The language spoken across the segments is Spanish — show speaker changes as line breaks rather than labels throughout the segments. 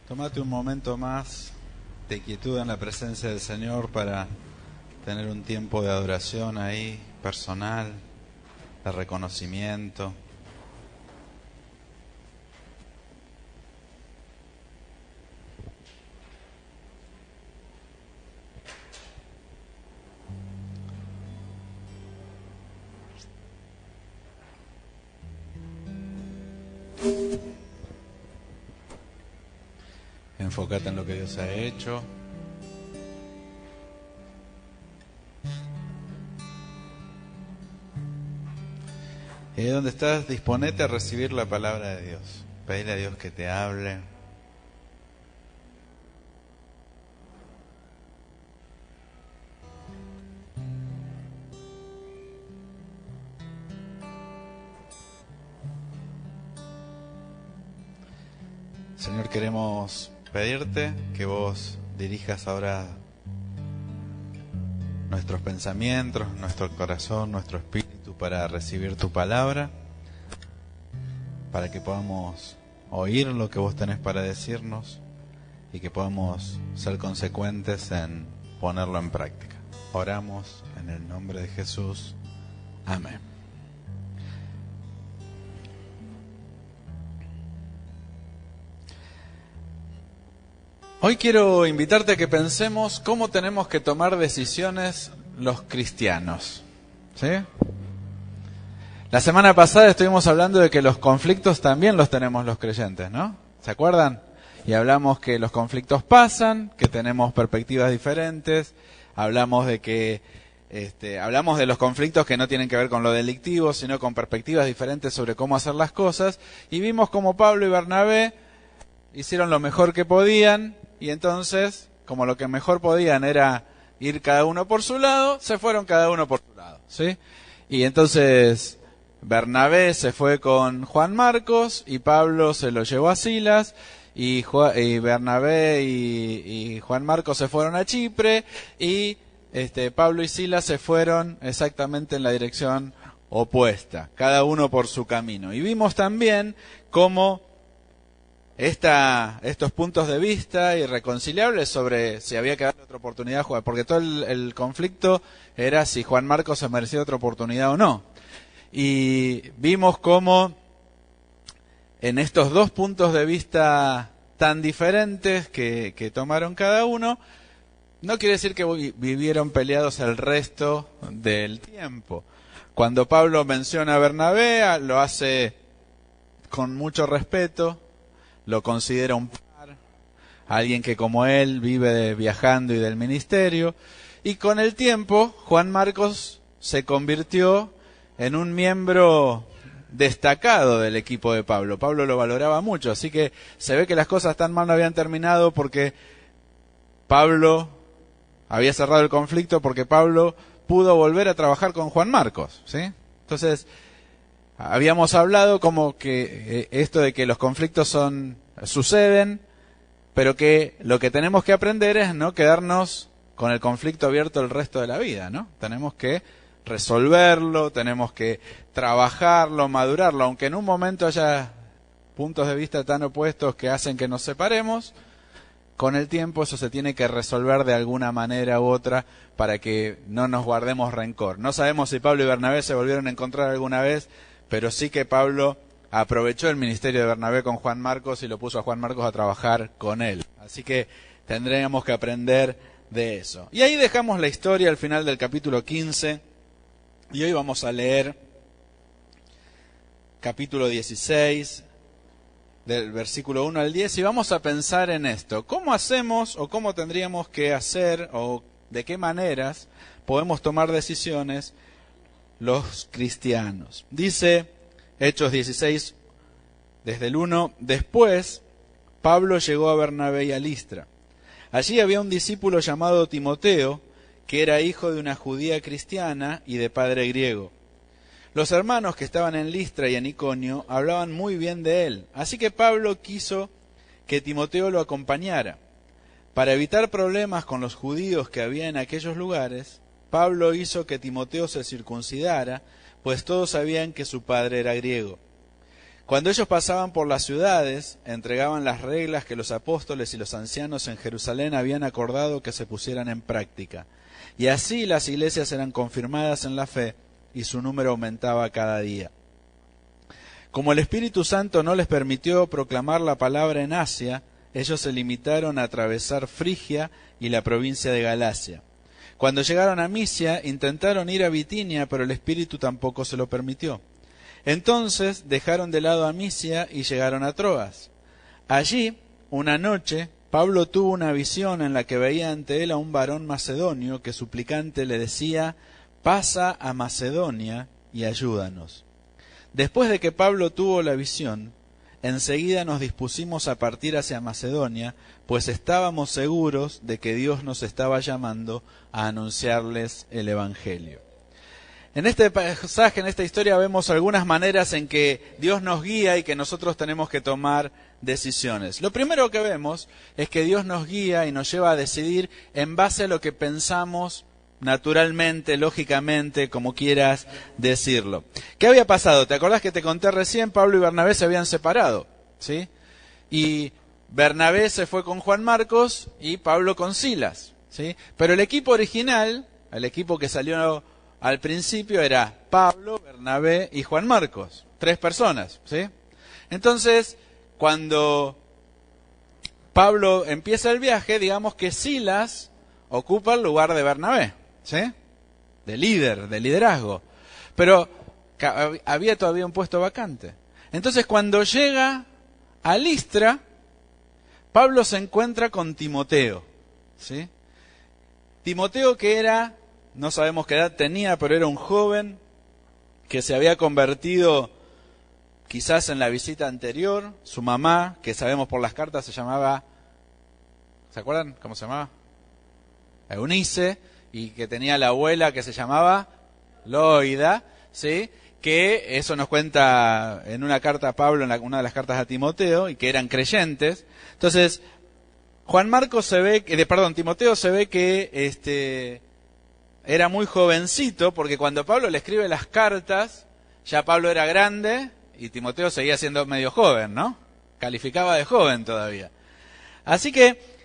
Tómate un momento más de quietud en la presencia del Señor para tener un tiempo de adoración ahí, personal, de reconocimiento. Enfócate en lo que Dios ha hecho. Y ahí donde estás, disponete a recibir la palabra de Dios. Pedile a Dios que te hable. Señor, queremos pedirte que vos dirijas ahora nuestros pensamientos, nuestro corazón, nuestro espíritu para recibir tu palabra, para que podamos oír lo que vos tenés para decirnos y que podamos ser consecuentes en ponerlo en práctica. Oramos en el nombre de Jesús. Amén. Hoy quiero invitarte a que pensemos cómo tenemos que tomar decisiones los cristianos. ¿Sí? La semana pasada estuvimos hablando de que los conflictos también los tenemos los creyentes, ¿no? ¿Se acuerdan? Y hablamos que los conflictos pasan, que tenemos perspectivas diferentes, hablamos de que hablamos de los conflictos que no tienen que ver con lo delictivo, sino con perspectivas diferentes sobre cómo hacer las cosas, y vimos cómo Pablo y Bernabé hicieron lo mejor que podían. Y entonces, como lo que mejor podían era ir cada uno por su lado, se fueron cada uno por su lado, ¿sí? Y entonces Bernabé se fue con Juan Marcos y Pablo se lo llevó a Silas y Bernabé y Juan Marcos se fueron a Chipre y Pablo y Silas se fueron exactamente en la dirección opuesta, cada uno por su camino. Y vimos también cómo estos puntos de vista irreconciliables sobre si había que darle otra oportunidad a Juan, porque todo el conflicto era si Juan Marcos se merecía otra oportunidad o no. Y vimos cómo en estos dos puntos de vista tan diferentes que tomaron cada uno, no quiere decir que vivieron peleados el resto del tiempo. Cuando Pablo menciona a Bernabé, lo hace con mucho respeto, lo considera un par, alguien que como él vive viajando y del ministerio, y con el tiempo Juan Marcos se convirtió en un miembro destacado del equipo de Pablo. Pablo lo valoraba mucho, así que se ve que las cosas tan mal no habían terminado porque Pablo había cerrado el conflicto, porque Pablo pudo volver a trabajar con Juan Marcos, ¿sí? Entonces, habíamos hablado como que esto de que los conflictos suceden, pero que lo que tenemos que aprender es no quedarnos con el conflicto abierto el resto de la vida, ¿no? Tenemos que resolverlo, tenemos que trabajarlo, madurarlo, aunque en un momento haya puntos de vista tan opuestos que hacen que nos separemos. Con el tiempo eso se tiene que resolver de alguna manera u otra para que no nos guardemos rencor. No sabemos si Pablo y Bernabé se volvieron a encontrar alguna vez, pero sí que Pablo aprovechó el ministerio de Bernabé con Juan Marcos y lo puso a Juan Marcos a trabajar con él. Así que tendríamos que aprender de eso. Y ahí dejamos la historia al final del capítulo 15. Y hoy vamos a leer capítulo 16, del versículo 1 al 10, y vamos a pensar en esto. ¿Cómo hacemos o cómo tendríamos que hacer o de qué maneras podemos tomar decisiones los cristianos? Dice Hechos 16, desde el 1, después Pablo llegó a Bernabé y a Listra. Allí había un discípulo llamado Timoteo, que era hijo de una judía cristiana y de padre griego. Los hermanos que estaban en Listra y en Iconio hablaban muy bien de él, así que Pablo quiso que Timoteo lo acompañara. Para evitar problemas con los judíos que había en aquellos lugares, Pablo hizo que Timoteo se circuncidara, pues todos sabían que su padre era griego. Cuando ellos pasaban por las ciudades, entregaban las reglas que los apóstoles y los ancianos en Jerusalén habían acordado que se pusieran en práctica. Y así las iglesias eran confirmadas en la fe y su número aumentaba cada día. Como el Espíritu Santo no les permitió proclamar la palabra en Asia, ellos se limitaron a atravesar Frigia y la provincia de Galacia. Cuando llegaron a Misia, intentaron ir a Bitinia, pero el Espíritu tampoco se lo permitió. Entonces dejaron de lado a Misia y llegaron a Troas. Allí, una noche, Pablo tuvo una visión en la que veía ante él a un varón macedonio que suplicante le decía: «Pasa a Macedonia y ayúdanos». Después de que Pablo tuvo la visión, enseguida nos dispusimos a partir hacia Macedonia, pues estábamos seguros de que Dios nos estaba llamando a anunciarles el Evangelio. En este pasaje, en esta historia, vemos algunas maneras en que Dios nos guía y que nosotros tenemos que tomar decisiones. Lo primero que vemos es que Dios nos guía y nos lleva a decidir en base a lo que pensamos naturalmente, lógicamente, como quieras decirlo. ¿Qué había pasado? ¿Te acordás que te conté recién? Pablo y Bernabé se habían separado, ¿sí? Y Bernabé se fue con Juan Marcos y Pablo con Silas, ¿sí? Pero el equipo original, el equipo que salió al principio, era Pablo, Bernabé y Juan Marcos. 3 personas, ¿sí? Entonces, cuando Pablo empieza el viaje, digamos que Silas ocupa el lugar de Bernabé, ¿sí? De líder, de liderazgo. Pero había todavía un puesto vacante. Entonces, cuando llega a Listra, Pablo se encuentra con Timoteo, ¿sí? Timoteo, que era, no sabemos qué edad tenía, pero era un joven que se había convertido quizás en la visita anterior. Su mamá, que sabemos por las cartas, se llamaba, ¿se acuerdan cómo se llamaba? Eunice, y que tenía la abuela que se llamaba Loida, ¿sí? Que eso nos cuenta en una carta a Pablo, en una de las cartas a Timoteo, y que eran creyentes. Entonces, Timoteo se ve que era muy jovencito, porque cuando Pablo le escribe las cartas, ya Pablo era grande y Timoteo seguía siendo medio joven, ¿no? Calificaba de joven todavía. Así que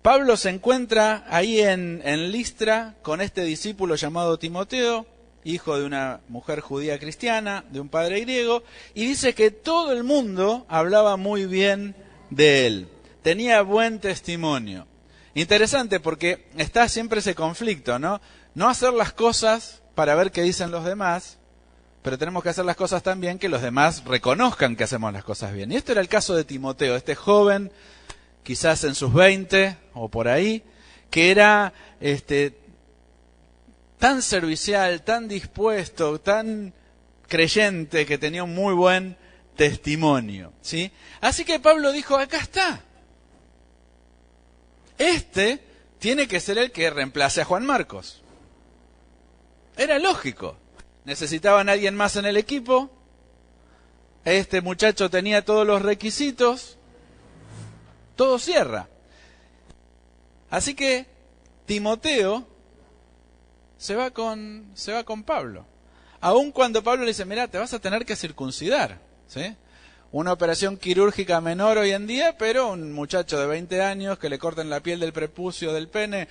Pablo se encuentra ahí en Listra con este discípulo llamado Timoteo, hijo de una mujer judía cristiana, de un padre griego, y dice que todo el mundo hablaba muy bien de él. Tenía buen testimonio. Interesante, porque está siempre ese conflicto, ¿no? No hacer las cosas para ver qué dicen los demás, pero tenemos que hacer las cosas tan bien que los demás reconozcan que hacemos las cosas bien. Y esto era el caso de Timoteo, este joven, quizás en sus 20 o por ahí, que era tan servicial, tan dispuesto, tan creyente, que tenía un muy buen testimonio, ¿sí? Así que Pablo dijo: acá está. Tiene que ser el que reemplace a Juan Marcos. Era lógico. Necesitaban a alguien más en el equipo. Este muchacho tenía todos los requisitos. Todo cierra. Así que Timoteo se va con Pablo. Aun cuando Pablo le dice: mira, te vas a tener que circuncidar, ¿sí? Una operación quirúrgica menor hoy en día, pero un muchacho de 20 años que le corten la piel del prepucio del pene,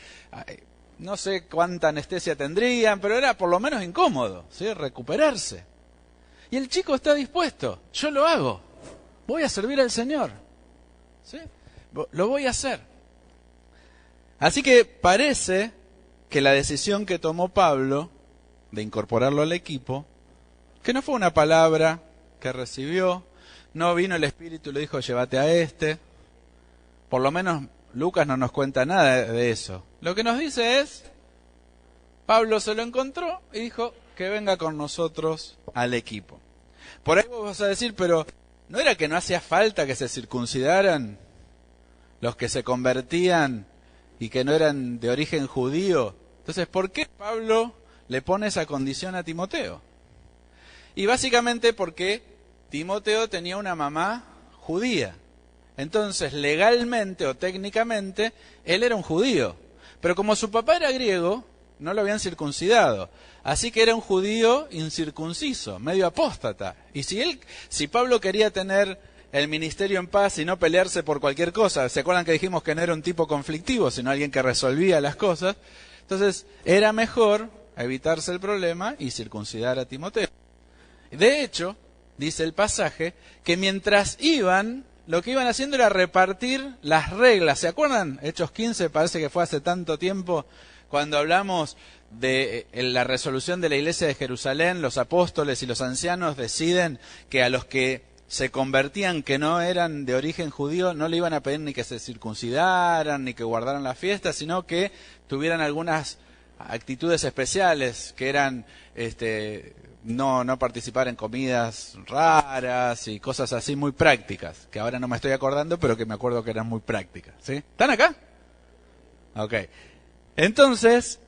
no sé cuánta anestesia tendrían, pero era por lo menos incómodo, ¿sí? Recuperarse. Y el chico está dispuesto: yo lo hago, voy a servir al Señor, ¿sí? Lo voy a hacer. Así que parece que la decisión que tomó Pablo de incorporarlo al equipo, que no fue una palabra que recibió, no vino el Espíritu y le dijo: llévate a este. Por lo menos Lucas no nos cuenta nada de eso. Lo que nos dice es: Pablo se lo encontró y dijo que venga con nosotros al equipo. Por ahí vos vas a decir: pero ¿no era que no hacía falta que se circuncidaran los que se convertían y que no eran de origen judío? Entonces, ¿por qué Pablo le pone esa condición a Timoteo? Y básicamente porque Timoteo tenía una mamá judía. Entonces, legalmente o técnicamente, él era un judío. Pero como su papá era griego, no lo habían circuncidado. Así que era un judío incircunciso, medio apóstata. Y si Pablo quería tener el ministerio en paz y no pelearse por cualquier cosa, ¿se acuerdan que dijimos que no era un tipo conflictivo, sino alguien que resolvía las cosas? Entonces, era mejor evitarse el problema y circuncidar a Timoteo. De hecho, dice el pasaje, que mientras iban, lo que iban haciendo era repartir las reglas. ¿Se acuerdan? Hechos 15, parece que fue hace tanto tiempo, cuando hablamos de la resolución de la iglesia de Jerusalén, los apóstoles y los ancianos deciden que a los que se convertían, que no eran de origen judío, no le iban a pedir ni que se circuncidaran, ni que guardaran la fiesta, sino que tuvieran algunas actitudes especiales, que eran no participar en comidas raras y cosas así muy prácticas, que ahora no me estoy acordando, pero que me acuerdo que eran muy prácticas. ¿Sí? ¿Están acá? Ok. Entonces,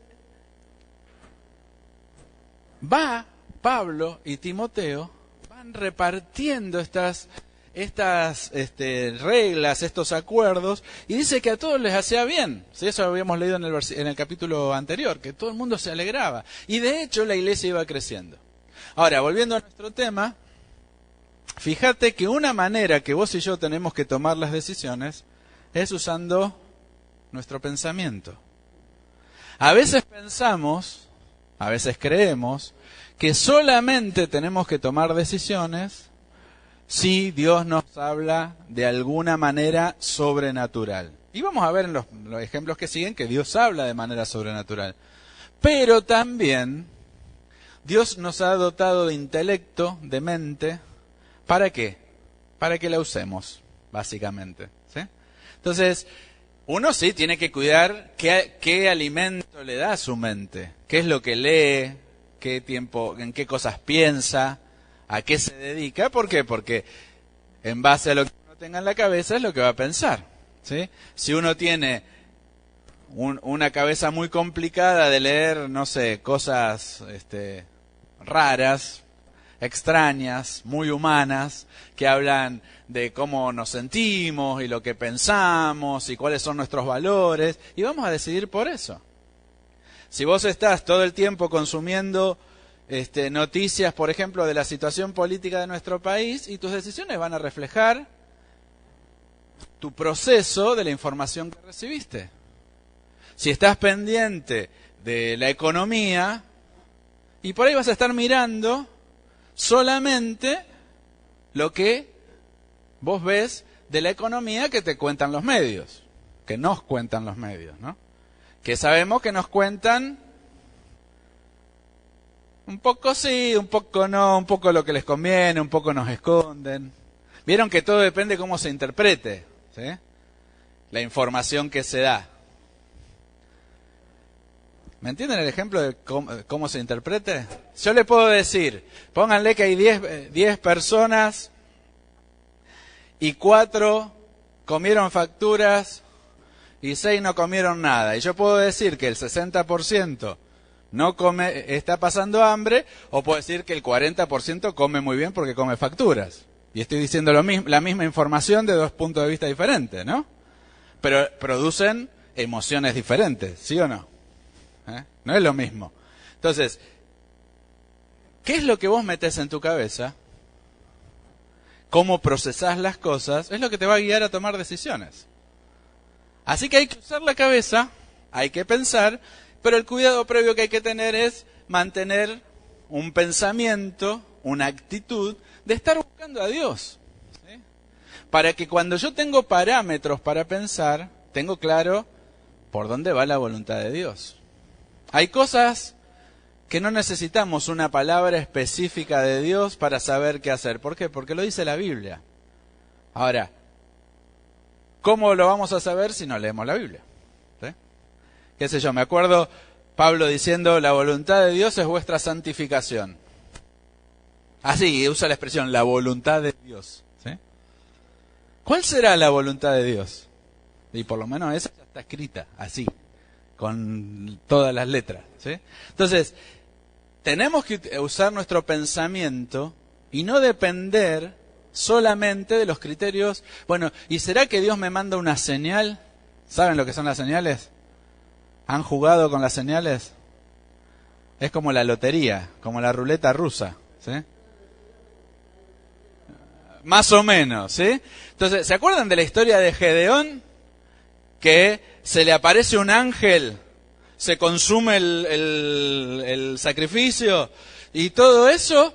va Pablo y Timoteo, van repartiendo estas reglas, estos acuerdos, y dice que a todos les hacía bien. ¿Sí? Eso lo habíamos leído en el capítulo anterior, que todo el mundo se alegraba. Y de hecho la iglesia iba creciendo. Ahora, volviendo a nuestro tema, fíjate que una manera que vos y yo tenemos que tomar las decisiones es usando nuestro pensamiento. A veces pensamos, a veces creemos, que solamente tenemos que tomar decisiones si Dios nos habla de alguna manera sobrenatural. Y vamos a ver en los ejemplos que siguen que Dios habla de manera sobrenatural. Pero también Dios nos ha dotado de intelecto, de mente. ¿Para qué? Para que la usemos, básicamente. ¿Sí? Entonces, uno sí tiene que cuidar qué alimento le da a su mente, qué es lo que lee, qué tiempo, en qué cosas piensa, a qué se dedica. ¿Por qué? Porque en base a lo que uno tenga en la cabeza es lo que va a pensar. ¿Sí? Si uno tiene una cabeza muy complicada de leer, no sé, cosas raras, extrañas, muy humanas, que hablan de cómo nos sentimos y lo que pensamos y cuáles son nuestros valores, y vamos a decidir por eso. Si vos estás todo el tiempo consumiendo noticias, por ejemplo, de la situación política de nuestro país, y tus decisiones van a reflejar tu proceso de la información que recibiste. Si estás pendiente de la economía, y por ahí vas a estar mirando solamente lo que vos ves de la economía que te cuentan los medios, que nos cuentan los medios, ¿no? Que sabemos que nos cuentan un poco sí, un poco no, un poco lo que les conviene, un poco nos esconden. Vieron que todo depende de cómo se interprete, ¿sí? La información que se da. ¿Me entienden el ejemplo de cómo se interprete? Yo le puedo decir, pónganle que hay 10 personas y 4 comieron facturas y 6 no comieron nada. Y yo puedo decir que el 60% no come, está pasando hambre, o puedo decir que el 40% come muy bien porque come facturas. Y estoy diciendo la misma información de 2 puntos de vista diferentes, ¿no? Pero producen emociones diferentes, ¿sí o no? No es lo mismo. Entonces, ¿qué es lo que vos metés en tu cabeza? ¿Cómo procesás las cosas? Es lo que te va a guiar a tomar decisiones. Así que hay que usar la cabeza, hay que pensar, pero el cuidado previo que hay que tener es mantener un pensamiento, una actitud de estar buscando a Dios. ¿Sí? Para que cuando yo tengo parámetros para pensar, tengo claro por dónde va la voluntad de Dios. Hay cosas que no necesitamos una palabra específica de Dios para saber qué hacer. ¿Por qué? Porque lo dice la Biblia. Ahora, ¿cómo lo vamos a saber si no leemos la Biblia? ¿Sí? ¿Qué sé yo? Me acuerdo Pablo diciendo, la voluntad de Dios es vuestra santificación. Así, usa la expresión, la voluntad de Dios. ¿Sí? ¿Cuál será la voluntad de Dios? Y por lo menos esa ya está escrita, así, con todas las letras. ¿Sí? Entonces, tenemos que usar nuestro pensamiento y no depender solamente de los criterios. Bueno, ¿y será que Dios me manda una señal? ¿Saben lo que son las señales? ¿Han jugado con las señales? Es como la lotería, como la ruleta rusa, ¿sí? Más o menos, ¿sí? Entonces, ¿se acuerdan de la historia de Gedeón? Que se le aparece un ángel, se consume el sacrificio y todo eso,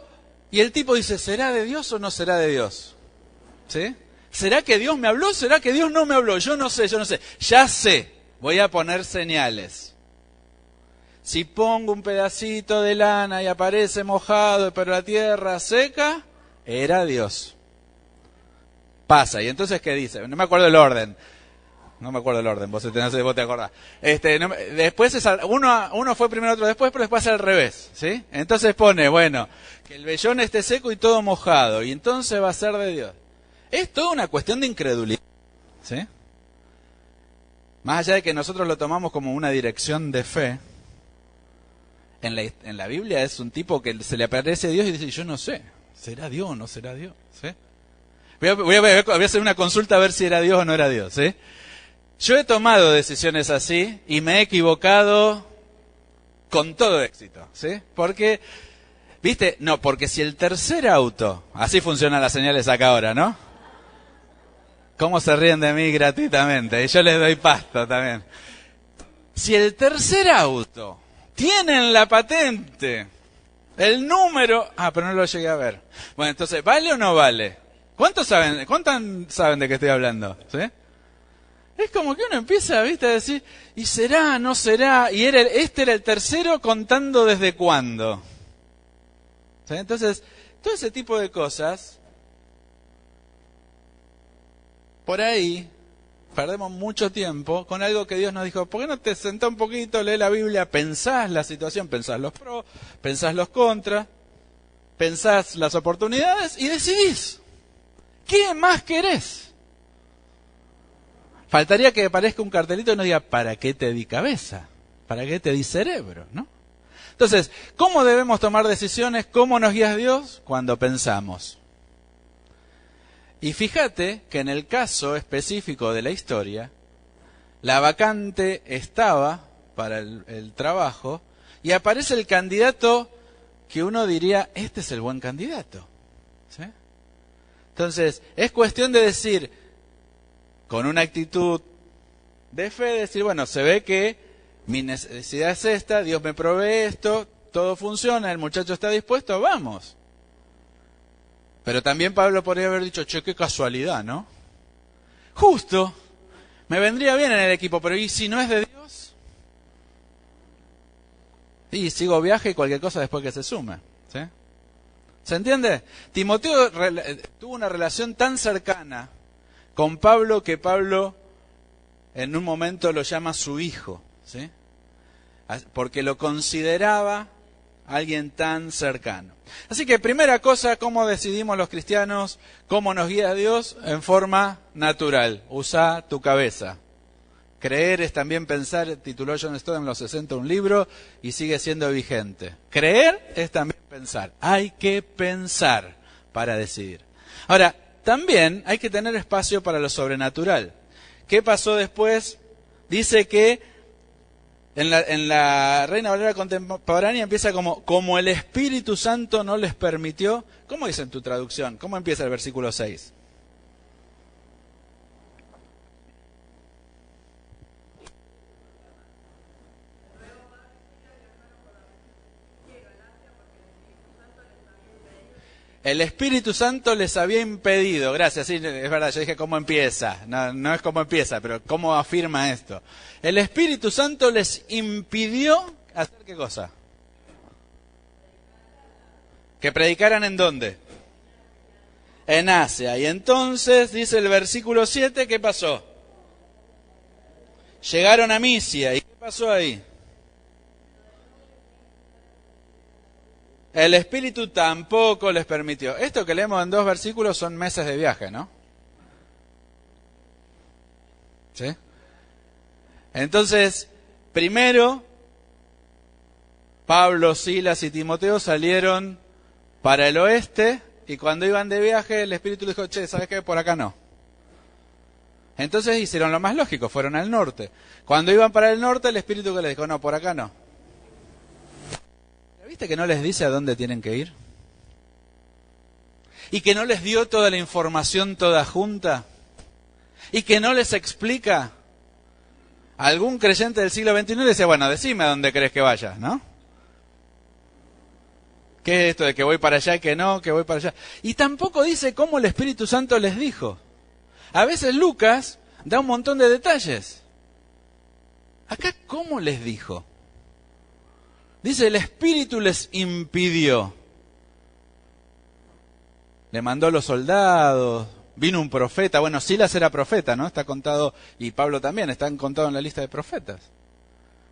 y el tipo dice, ¿será de Dios o no será de Dios? ¿Sí? ¿Será que Dios me habló? ¿Será que Dios no me habló? Yo no sé. Ya sé, voy a poner señales. Si pongo un pedacito de lana y aparece mojado, pero la tierra seca, era Dios. Pasa. ¿Y entonces qué dice? No me acuerdo el orden. Vos te acordás. Después uno fue primero, otro después, pero después al revés, ¿sí? Entonces pone, bueno, que el vellón esté seco y todo mojado, y entonces va a ser de Dios. Es toda una cuestión de incredulidad, ¿sí? Más allá de que nosotros lo tomamos como una dirección de fe, en la Biblia es un tipo que se le aparece a Dios y dice, yo no sé, ¿será Dios o no será Dios? ¿Sí? Voy a hacer una consulta a ver si era Dios o no era Dios, ¿sí? Yo he tomado decisiones así y me he equivocado con todo éxito, ¿sí? Porque, ¿viste? No, porque si el tercer auto, así funcionan las señales acá ahora, ¿no? ¿Cómo se ríen de mí gratuitamente? Y yo les doy pasto también. Si el tercer auto tiene en la patente el número... pero no lo llegué a ver. Bueno, entonces, ¿vale o no vale? ¿Cuántos saben de qué estoy hablando? ¿Sí? Es como que uno empieza, ¿viste? A decir, ¿y será, no será? Y este era el tercero contando desde cuándo. ¿Sí? Entonces, todo ese tipo de cosas, por ahí perdemos mucho tiempo con algo que Dios nos dijo, ¿por qué no te sentás un poquito, lees la Biblia, pensás la situación, pensás los pros, pensás los contras, pensás las oportunidades y decidís? ¿Qué más querés? Faltaría que aparezca un cartelito y nos diga, ¿para qué te di cabeza? ¿Para qué te di cerebro? ¿No? Entonces, ¿cómo debemos tomar decisiones? ¿Cómo nos guía Dios? Cuando pensamos. Y fíjate que en el caso específico de la historia, la vacante estaba para el trabajo y aparece el candidato que uno diría, este es el buen candidato. ¿Sí? Entonces, es cuestión de decir, con una actitud de fe, decir, bueno, se ve que mi necesidad es esta, Dios me provee esto, todo funciona, el muchacho está dispuesto, vamos. Pero también Pablo podría haber dicho, che, qué casualidad, ¿no? Justo, me vendría bien en el equipo, pero ¿y si no es de Dios? Y sigo viaje y cualquier cosa después que se sume, ¿sí? ¿Se entiende? Timoteo tuvo una relación tan cercana con Pablo que Pablo en un momento lo llama su hijo, ¿sí? Porque lo consideraba alguien tan cercano. Así que primera cosa, ¿cómo decidimos los cristianos? ¿Cómo nos guía Dios? En forma natural. Usa tu cabeza. Creer es también pensar, tituló John Stott en los 60 un libro y sigue siendo vigente. Creer es también pensar. Hay que pensar para decidir. Ahora, también hay que tener espacio para lo sobrenatural. ¿Qué pasó después? Dice que en la Reina Valera contemporánea empieza como el Espíritu Santo no les permitió. ¿Cómo dice en tu traducción? ¿Cómo empieza el versículo 6? El Espíritu Santo les había impedido, gracias, sí, es verdad, yo dije cómo empieza, no es cómo empieza, pero cómo afirma esto. El Espíritu Santo les impidió hacer ¿qué cosa? Que predicaran ¿en dónde? En Asia. Y entonces, dice el versículo 7, ¿qué pasó? Llegaron a Misia. ¿Y qué pasó ahí? El Espíritu tampoco les permitió. Esto que leemos en 2 versículos son meses de viaje, ¿no? ¿Sí? Entonces, primero, Pablo, Silas y Timoteo salieron para el oeste y cuando iban de viaje el Espíritu les dijo, che, ¿sabes qué? Por acá no. Entonces hicieron lo más lógico, fueron al norte. Cuando iban para el norte el Espíritu que les dijo, no, por acá no. ¿viste que no les dice a dónde tienen que ir? Y que no les dio toda la información toda junta. Y que no les explica. Algún creyente del siglo XXI le decía, bueno, decime a dónde crees que vayas, ¿no? ¿Qué es esto de que voy para allá y que no, que voy para allá? Y tampoco dice cómo el Espíritu Santo les dijo. A veces Lucas da un montón de detalles. Acá, ¿cómo les dijo? Dice, el Espíritu les impidió. Le mandó a los soldados, vino un profeta. Bueno, Silas era profeta, ¿no? Está contado, y Pablo también, están contados en la lista de profetas.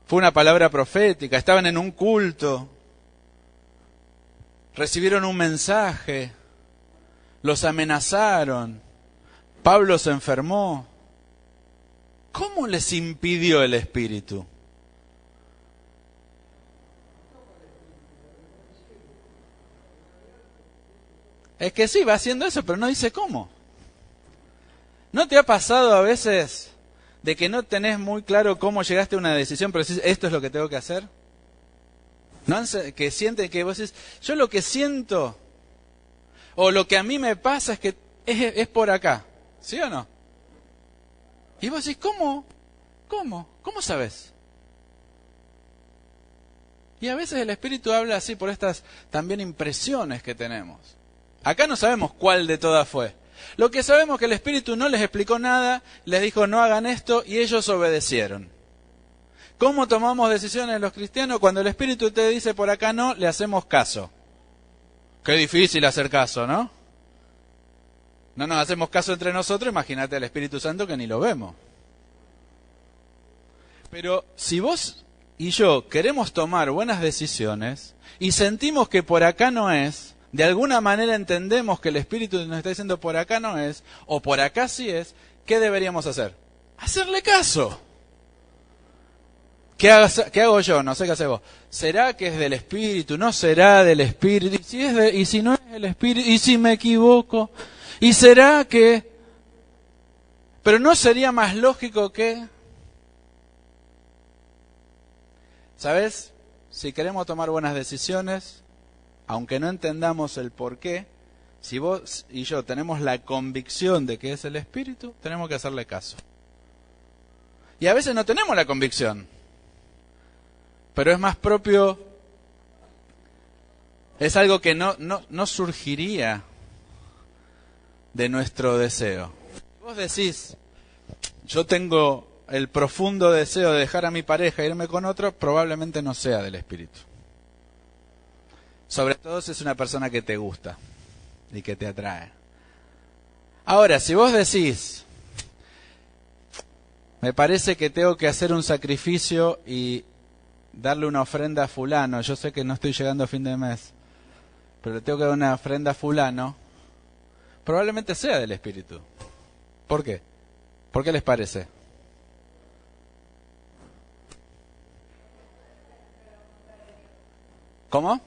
Fue una palabra profética, estaban en un culto. Recibieron un mensaje, los amenazaron, Pablo se enfermó. ¿Cómo les impidió el Espíritu? Es que sí, va haciendo eso, pero no dice cómo. ¿No te ha pasado a veces de que no tenés muy claro cómo llegaste a una decisión, pero decís, esto es lo que tengo que hacer? ¿No? Que sienten que vos decís, yo lo que siento, o lo que a mí me pasa es que es por acá, ¿sí o no? Y vos decís, ¿cómo? ¿Cómo sabés? Y a veces el Espíritu habla así por estas también impresiones que tenemos. Acá no sabemos cuál de todas fue. Lo que sabemos es que el Espíritu no les explicó nada, les dijo no hagan esto y ellos obedecieron. ¿Cómo tomamos decisiones los cristianos? Cuando el Espíritu te dice por acá no, le hacemos caso. Qué difícil hacer caso, ¿no? No nos hacemos caso entre nosotros, imagínate al Espíritu Santo que ni lo vemos. Pero si vos y yo queremos tomar buenas decisiones y sentimos que por acá no es, de alguna manera entendemos que el Espíritu nos está diciendo por acá no es, o por acá sí es, ¿qué deberíamos hacer? Hacerle caso. ¿Qué hago yo? No sé qué haces vos. ¿Será que es del Espíritu? ¿No será del Espíritu? ¿Y si no es del Espíritu? ¿Y si me equivoco? ¿Y será que...? Pero ¿no sería más lógico que...? ¿Sabes? Si queremos tomar buenas decisiones, aunque no entendamos el por qué, si vos y yo tenemos la convicción de que es el Espíritu, tenemos que hacerle caso. Y a veces no tenemos la convicción. Pero es más propio, es algo que no surgiría de nuestro deseo. Vos decís, yo tengo el profundo deseo de dejar a mi pareja e irme con otro, probablemente no sea del Espíritu. Sobre todo si es una persona que te gusta y que te atrae. Ahora, si vos decís, me parece que tengo que hacer un sacrificio y darle una ofrenda a fulano, yo sé que no estoy llegando a fin de mes, pero le tengo que dar una ofrenda a fulano, probablemente sea del Espíritu. ¿Por qué? ¿Por qué les parece? ¿Cómo?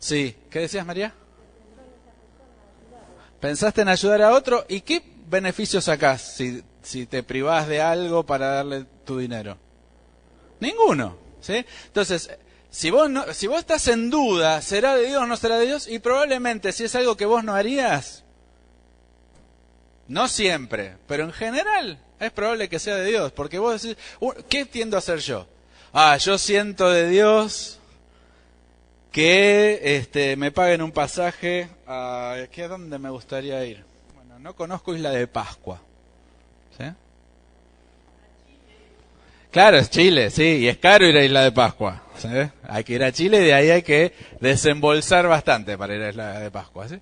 Sí, ¿qué decías, María? ¿Pensaste en ayudar a otro? ¿Y qué beneficio sacás si te privás de algo para darle tu dinero? Ninguno, ¿sí? Entonces, si vos estás en duda, ¿será de Dios o no será de Dios? Y probablemente si es algo que vos no harías, no siempre, pero en general es probable que sea de Dios, porque vos decís, ¿qué tiendo a hacer yo? Yo siento de Dios que me paguen un pasaje a dónde me gustaría ir. Bueno, no conozco Isla de Pascua, ¿sí? Claro, es Chile, sí, y es caro ir a Isla de Pascua, ¿sí? Hay que ir a Chile y de ahí hay que desembolsar bastante para ir a Isla de Pascua, ¿sí?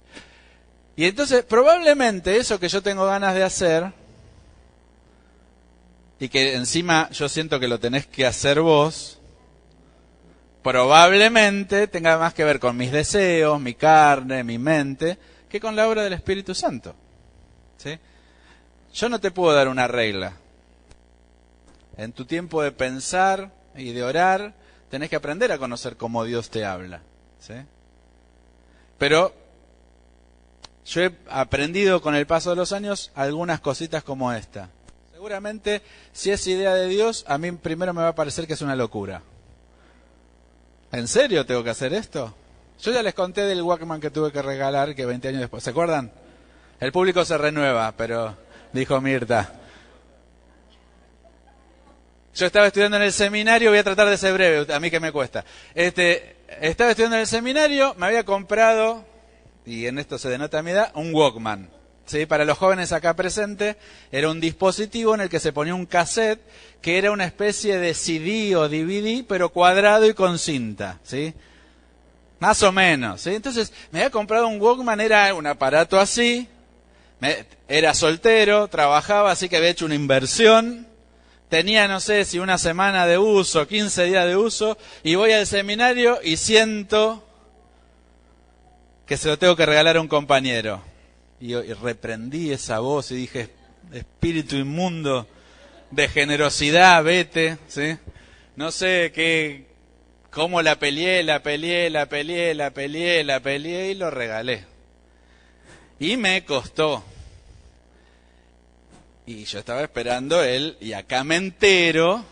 Y entonces, probablemente eso que yo tengo ganas de hacer, y que encima yo siento que lo tenés que hacer vos, probablemente tenga más que ver con mis deseos, mi carne, mi mente, que con la obra del Espíritu Santo, ¿sí? Yo no te puedo dar una regla. En tu tiempo de pensar y de orar, tenés que aprender a conocer cómo Dios te habla, ¿sí? Pero yo he aprendido con el paso de los años algunas cositas como esta. Seguramente, si es idea de Dios, a mí primero me va a parecer que es una locura. ¿En serio tengo que hacer esto? Yo ya les conté del Walkman que tuve que regalar, que 20 años después, ¿se acuerdan? El público se renueva, pero dijo Mirta. Yo estaba estudiando en el seminario, voy a tratar de ser breve, a mí que me cuesta. Estaba estudiando en el seminario, me había comprado, y en esto se denota mi edad, un Walkman. ¿Sí? Para los jóvenes acá presentes, era un dispositivo en el que se ponía un cassette, que era una especie de CD o DVD, pero cuadrado y con cinta, ¿sí? Más o menos, ¿sí? Entonces, me había comprado un Walkman, era un aparato así, era soltero, trabajaba, así que había hecho una inversión. Tenía, no sé si una semana de uso, 15 días de uso, y voy al seminario y siento que se lo tengo que regalar a un compañero. Y reprendí esa voz y dije, espíritu inmundo de generosidad, vete, ¿sí? No sé cómo la peleé y lo regalé. Y me costó. Y yo estaba esperando él, y acá me entero,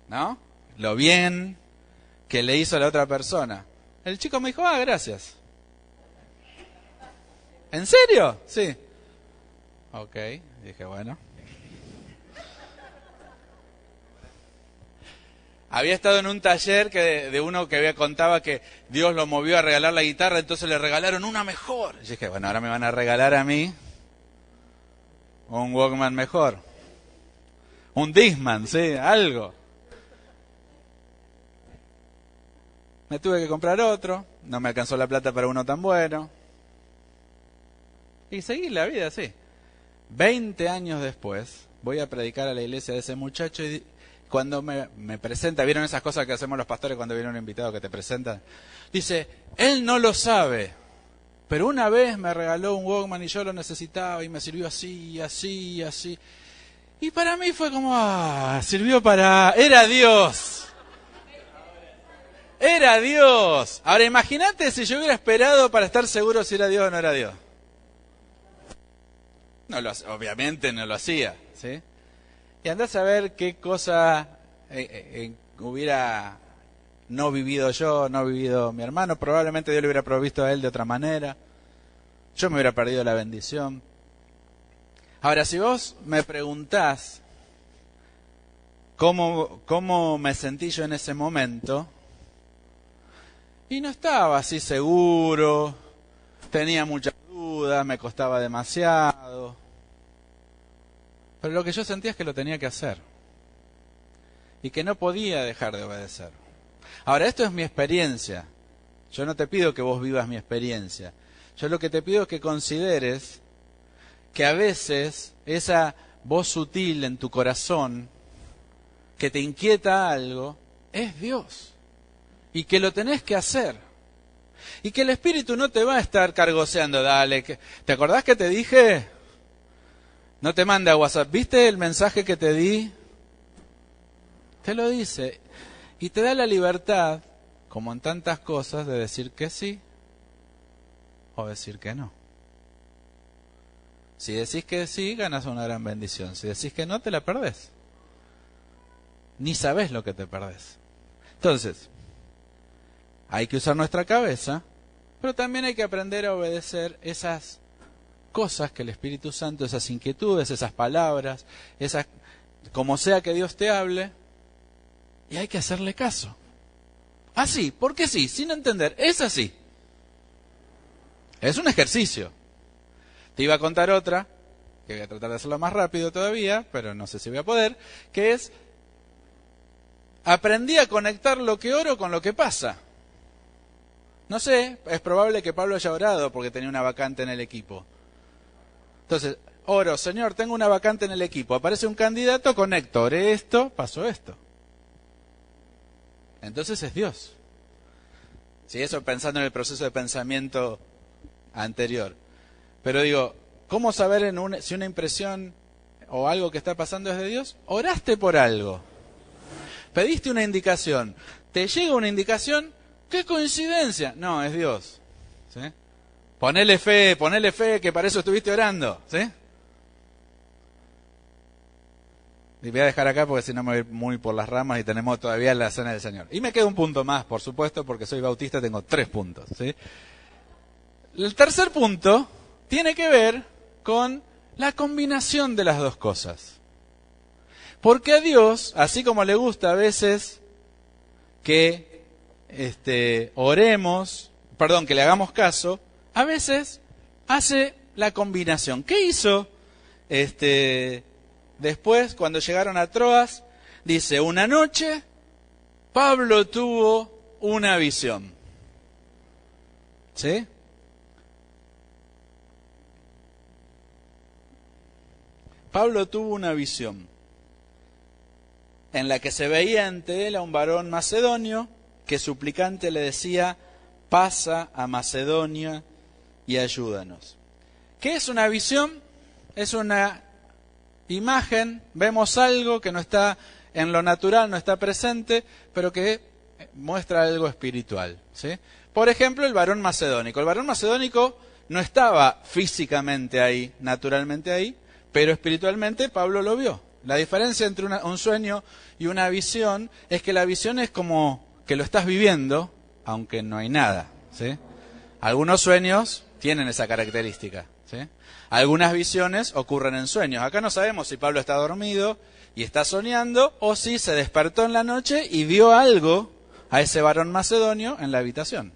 ¿no? Lo bien que le hizo a la otra persona. El chico me dijo, gracias. ¿En serio? Sí. Ok, dije, bueno. Había estado en un taller de uno que contaba que Dios lo movió a regalar la guitarra, entonces le regalaron una mejor. Y dije, bueno, ahora me van a regalar a mí un Walkman mejor. Un Discman, sí, algo. Me tuve que comprar otro, no me alcanzó la plata para uno tan bueno. Y seguí la vida así. 20 años después, voy a predicar a la iglesia de ese muchacho y cuando me presenta, ¿vieron esas cosas que hacemos los pastores cuando viene un invitado que te presentan? Dice, él no lo sabe, pero una vez me regaló un Walkman y yo lo necesitaba y me sirvió así, así, así. Y para mí fue como, sirvió para... ¡Era Dios! ¡Era Dios! Ahora imagínate si yo hubiera esperado para estar seguro si era Dios o no era Dios. Obviamente no lo hacía, ¿sí? Y andás a ver qué cosa hubiera no vivido yo, no vivido mi hermano. Probablemente Dios le hubiera provisto a él de otra manera. Yo me hubiera perdido la bendición. Ahora, si vos me preguntás cómo me sentí yo en ese momento, y no estaba así seguro, tenía muchas dudas, me costaba demasiado. Pero lo que yo sentía es que lo tenía que hacer. Y que no podía dejar de obedecer. Ahora, esto es mi experiencia. Yo no te pido que vos vivas mi experiencia. Yo lo que te pido es que consideres que a veces esa voz sutil en tu corazón que te inquieta algo es Dios. Y que lo tenés que hacer. Y que el Espíritu no te va a estar cargoseando. Dale, ¿te acordás que te dije? No te manda WhatsApp. ¿Viste el mensaje que te di? Te lo dice. Y te da la libertad, como en tantas cosas, de decir que sí o decir que no. Si decís que sí, ganas una gran bendición. Si decís que no, te la perdés. Ni sabés lo que te perdés. Entonces, hay que usar nuestra cabeza, pero también hay que aprender a obedecer esas cosas que el Espíritu Santo, esas inquietudes, esas palabras, como sea que Dios te hable, y hay que hacerle caso. Así, porque sí, sin entender, es así. Es un ejercicio. Te iba a contar otra, que voy a tratar de hacerlo más rápido todavía, pero no sé si voy a poder, que es, aprendí a conectar lo que oro con lo que pasa. No sé, es probable que Pablo haya orado porque tenía una vacante en el equipo. Entonces, oro, Señor, tengo una vacante en el equipo, aparece un candidato, conecto, oré esto, pasó esto. Entonces es Dios. Sí, eso pensando en el proceso de pensamiento anterior. Pero digo, ¿cómo saber si una impresión o algo que está pasando es de Dios? Oraste por algo. Pediste una indicación. Te llega una indicación, ¡qué coincidencia! No, es Dios. ¿Sí? Ponele fe, que para eso estuviste orando. ¿Sí? Y voy a dejar acá porque si no me voy muy por las ramas y tenemos todavía la cena del Señor. Y me queda un punto más, por supuesto, porque soy bautista, tengo 3 puntos, ¿sí? El tercer punto tiene que ver con la combinación de las dos cosas. Porque a Dios, así como le gusta a veces que que le hagamos caso, a veces hace la combinación. ¿Qué hizo después cuando llegaron a Troas? Dice, una noche Pablo tuvo una visión. ¿Sí? Pablo tuvo una visión en la que se veía ante él a un varón macedonio que suplicante le decía, pasa a Macedonia y ayúdanos. ¿Qué es una visión? Es una imagen, vemos algo que no está en lo natural, no está presente, pero que muestra algo espiritual, ¿sí? Por ejemplo, el varón macedónico. El varón macedónico no estaba físicamente ahí, naturalmente ahí, pero espiritualmente Pablo lo vio. La diferencia entre un sueño y una visión es que la visión es como que lo estás viviendo, aunque no hay nada, ¿sí? Algunos sueños tienen esa característica, ¿sí? Algunas visiones ocurren en sueños. Acá no sabemos si Pablo está dormido y está soñando o si se despertó en la noche y vio algo a ese varón macedonio en la habitación.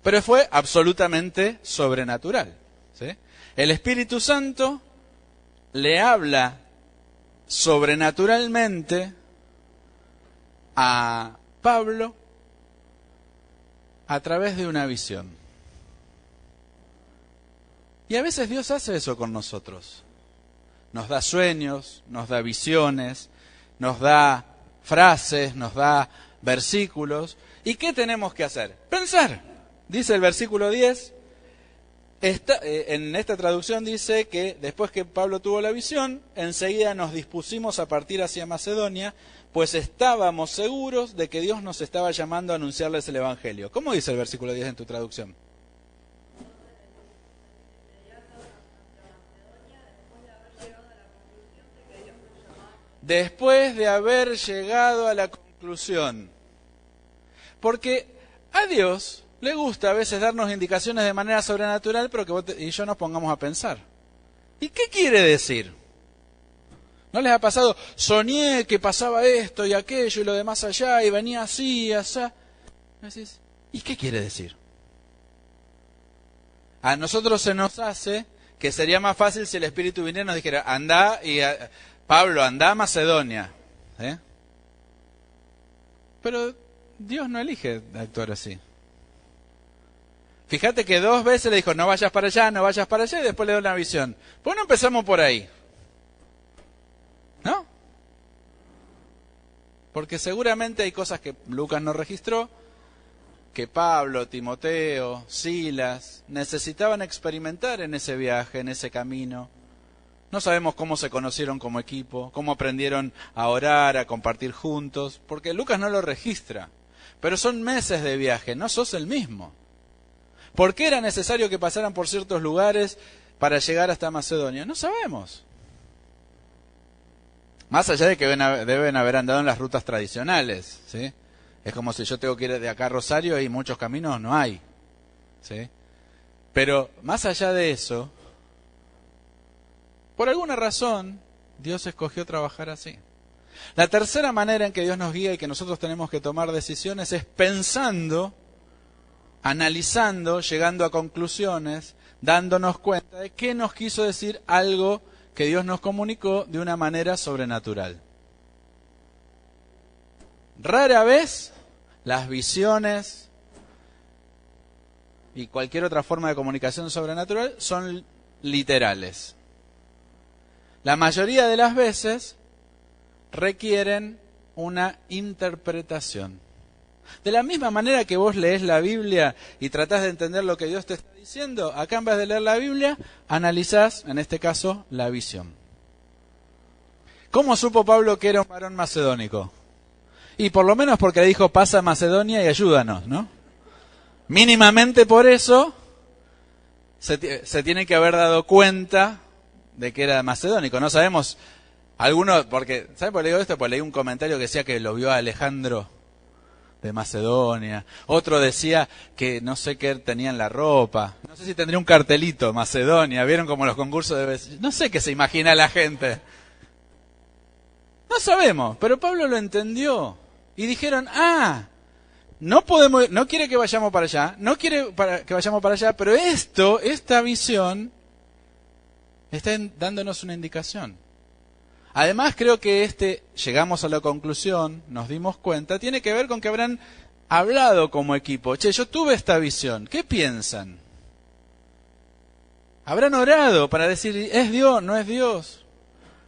Pero fue absolutamente sobrenatural, ¿sí? El Espíritu Santo le habla sobrenaturalmente a Pablo a través de una visión. Y a veces Dios hace eso con nosotros. Nos da sueños, nos da visiones, nos da frases, nos da versículos. ¿Y qué tenemos que hacer? Pensar. Dice el versículo 10, en esta traducción dice que después que Pablo tuvo la visión, enseguida nos dispusimos a partir hacia Macedonia, pues estábamos seguros de que Dios nos estaba llamando a anunciarles el Evangelio. ¿Cómo dice el versículo 10 en tu traducción? Después de haber llegado a la conclusión. Porque a Dios le gusta a veces darnos indicaciones de manera sobrenatural, pero que vos y yo nos pongamos a pensar. ¿Y qué quiere decir? ¿No les ha pasado? Soñé que pasaba esto y aquello y lo demás allá y venía así y así. ¿Y qué quiere decir? A nosotros se nos hace que sería más fácil si el Espíritu viniera y nos dijera, andá y Pablo, andá a Macedonia. Pero Dios no elige actuar así. Fíjate que 2 veces le dijo, no vayas para allá, no vayas para allá, y después le da una visión. ¿Por qué no empezamos por ahí? ¿No? Porque seguramente hay cosas que Lucas no registró, que Pablo, Timoteo, Silas necesitaban experimentar en ese viaje, en ese camino. No sabemos cómo se conocieron como equipo, cómo aprendieron a orar, a compartir juntos, porque Lucas no lo registra. Pero son meses de viaje, no sos el mismo. ¿Por qué era necesario que pasaran por ciertos lugares para llegar hasta Macedonia? No sabemos. Más allá de que deben haber andado en las rutas tradicionales, ¿sí? Es como si yo tengo que ir de acá a Rosario y muchos caminos no hay, ¿sí? Pero más allá de eso, por alguna razón, Dios escogió trabajar así. La tercera manera en que Dios nos guía y que nosotros tenemos que tomar decisiones es pensando, analizando, llegando a conclusiones, dándonos cuenta de qué nos quiso decir algo que Dios nos comunicó de una manera sobrenatural. Rara vez las visiones y cualquier otra forma de comunicación sobrenatural son literales. La mayoría de las veces requieren una interpretación. De la misma manera que vos lees la Biblia y tratás de entender lo que Dios te está diciendo, acá en vez de leer la Biblia, analizás, en este caso, la visión. ¿Cómo supo Pablo que era un varón macedónico? Y por lo menos porque le dijo, pasa a Macedonia y ayúdanos, ¿no? Mínimamente por eso se tiene que haber dado cuenta de que era macedónico. No sabemos Algunos, porque, ¿sabe por qué le digo esto? Pues leí un comentario que decía que lo vio a Alejandro de Macedonia. Otro decía que no sé qué tenía en la ropa. No sé si tendría un cartelito, Macedonia. ¿Vieron como los concursos de... No sé qué se imagina la gente. No sabemos, pero Pablo lo entendió. Y dijeron, no podemos, no quiere que vayamos para allá, no quiere que vayamos para allá, pero esta visión, está dándonos una indicación. Además, creo que llegamos a la conclusión, nos dimos cuenta, tiene que ver con que habrán hablado como equipo. Che, yo tuve esta visión, ¿qué piensan? Habrán orado para decir, ¿es Dios? ¿No es Dios?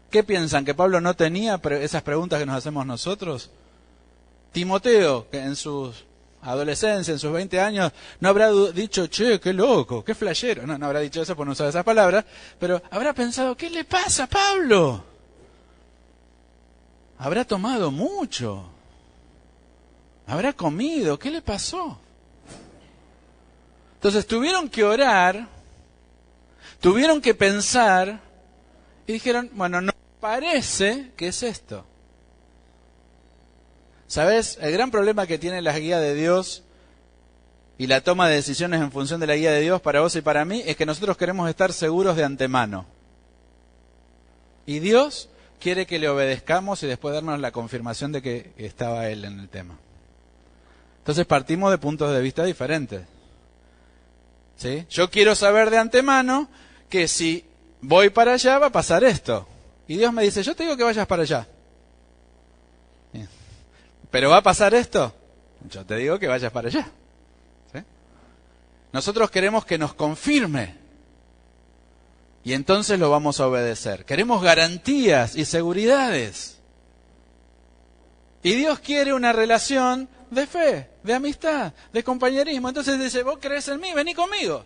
¿Qué piensan? ¿Que Pablo no tenía esas preguntas que nos hacemos nosotros? Timoteo, que en su adolescencia, en sus 20 años, no habrá dicho, che, qué loco, qué flashero. No habrá dicho eso por no usar esas palabras, pero habrá pensado, ¿qué le pasa a Pablo? Habrá tomado mucho. Habrá comido. ¿Qué le pasó? Entonces tuvieron que orar, tuvieron que pensar y dijeron, bueno, no parece que es esto. ¿Sabes? El gran problema que tiene la guía de Dios y la toma de decisiones en función de la guía de Dios para vos y para mí es que nosotros queremos estar seguros de antemano. Y Dios quiere que le obedezcamos y después darnos la confirmación de que estaba Él en el tema. Entonces partimos de puntos de vista diferentes. ¿Sí? Yo quiero saber de antemano que si voy para allá va a pasar esto. Y Dios me dice, yo te digo que vayas para allá. ¿Pero va a pasar esto? Yo te digo que vayas para allá. ¿Sí? Nosotros queremos que nos confirme. Y entonces lo vamos a obedecer. Queremos garantías y seguridades. Y Dios quiere una relación de fe, de amistad, de compañerismo. Entonces dice, vos crees en mí, vení conmigo.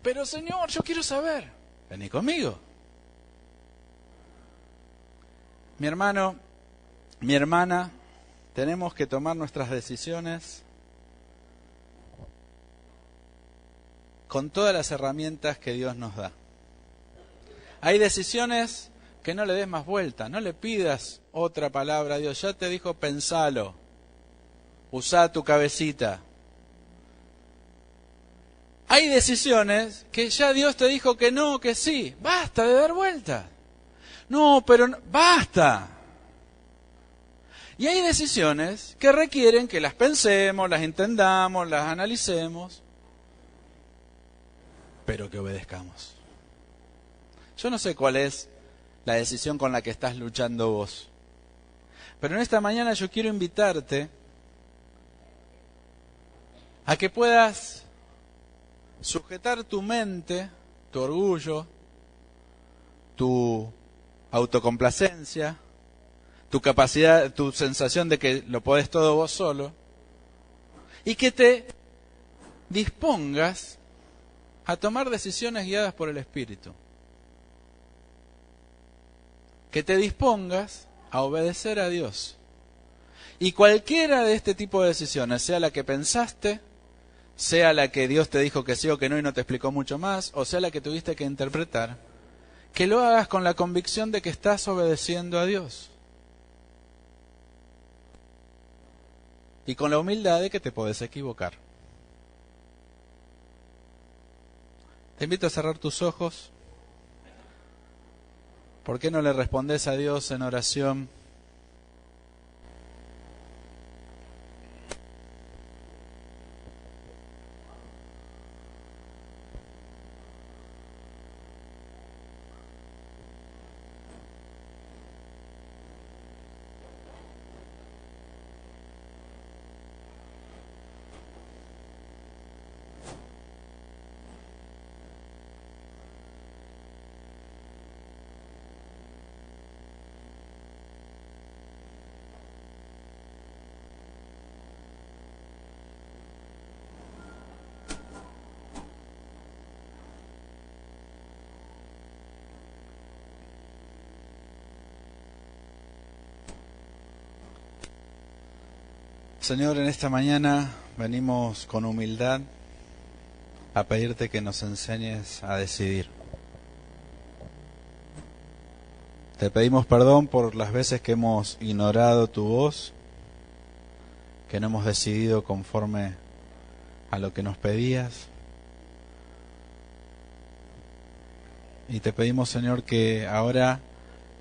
Pero Señor, yo quiero saber. Vení conmigo. Mi hermano, mi hermana, tenemos que tomar nuestras decisiones con todas las herramientas que Dios nos da. Hay decisiones que no le des más vuelta, no le pidas otra palabra a Dios. Ya te dijo, pensalo, usá tu cabecita. Hay decisiones que ya Dios te dijo que no, que sí. Basta de dar vuelta. No, pero no, basta. Y hay decisiones que requieren que las pensemos, las entendamos, las analicemos, pero que obedezcamos. Yo no sé cuál es la decisión con la que estás luchando vos, pero en esta mañana yo quiero invitarte a que puedas sujetar tu mente, tu orgullo, tu autocomplacencia, tu capacidad, tu sensación de que lo podés todo vos solo, y que te dispongas a tomar decisiones guiadas por el Espíritu. Que te dispongas a obedecer a Dios. Y cualquiera de este tipo de decisiones, sea la que pensaste, sea la que Dios te dijo que sí o que no y no te explicó mucho más, o sea la que tuviste que interpretar, que lo hagas con la convicción de que estás obedeciendo a Dios. Y con la humildad de que te podés equivocar. Te invito a cerrar tus ojos. ¿Por qué no le respondes a Dios en oración? Señor, en esta mañana venimos con humildad a pedirte que nos enseñes a decidir. Te pedimos perdón por las veces que hemos ignorado tu voz, que no hemos decidido conforme a lo que nos pedías. Y te pedimos, Señor, que ahora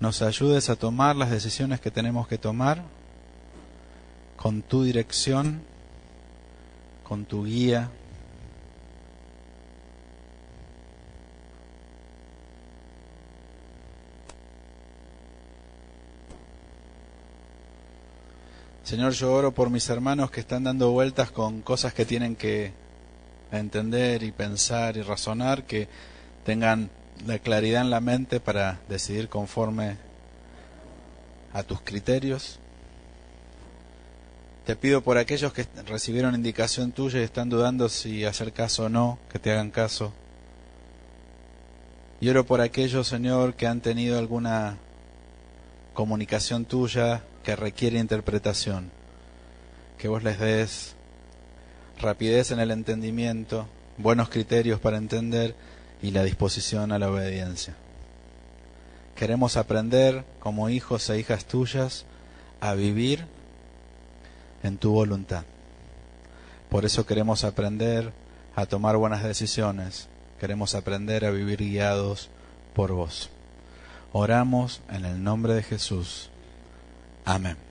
nos ayudes a tomar las decisiones que tenemos que tomar con tu dirección, con tu guía. Señor, yo oro por mis hermanos que están dando vueltas con cosas que tienen que entender y pensar y razonar, que tengan la claridad en la mente para decidir conforme a tus criterios. Te pido por aquellos que recibieron indicación tuya y están dudando si hacer caso o no, que te hagan caso. Y oro por aquellos, Señor, que han tenido alguna comunicación tuya que requiere interpretación, que vos les des rapidez en el entendimiento, buenos criterios para entender y la disposición a la obediencia. Queremos aprender como hijos e hijas tuyas a vivir en tu voluntad. Por eso queremos aprender a tomar buenas decisiones, queremos aprender a vivir guiados por vos. Oramos en el nombre de Jesús. Amén.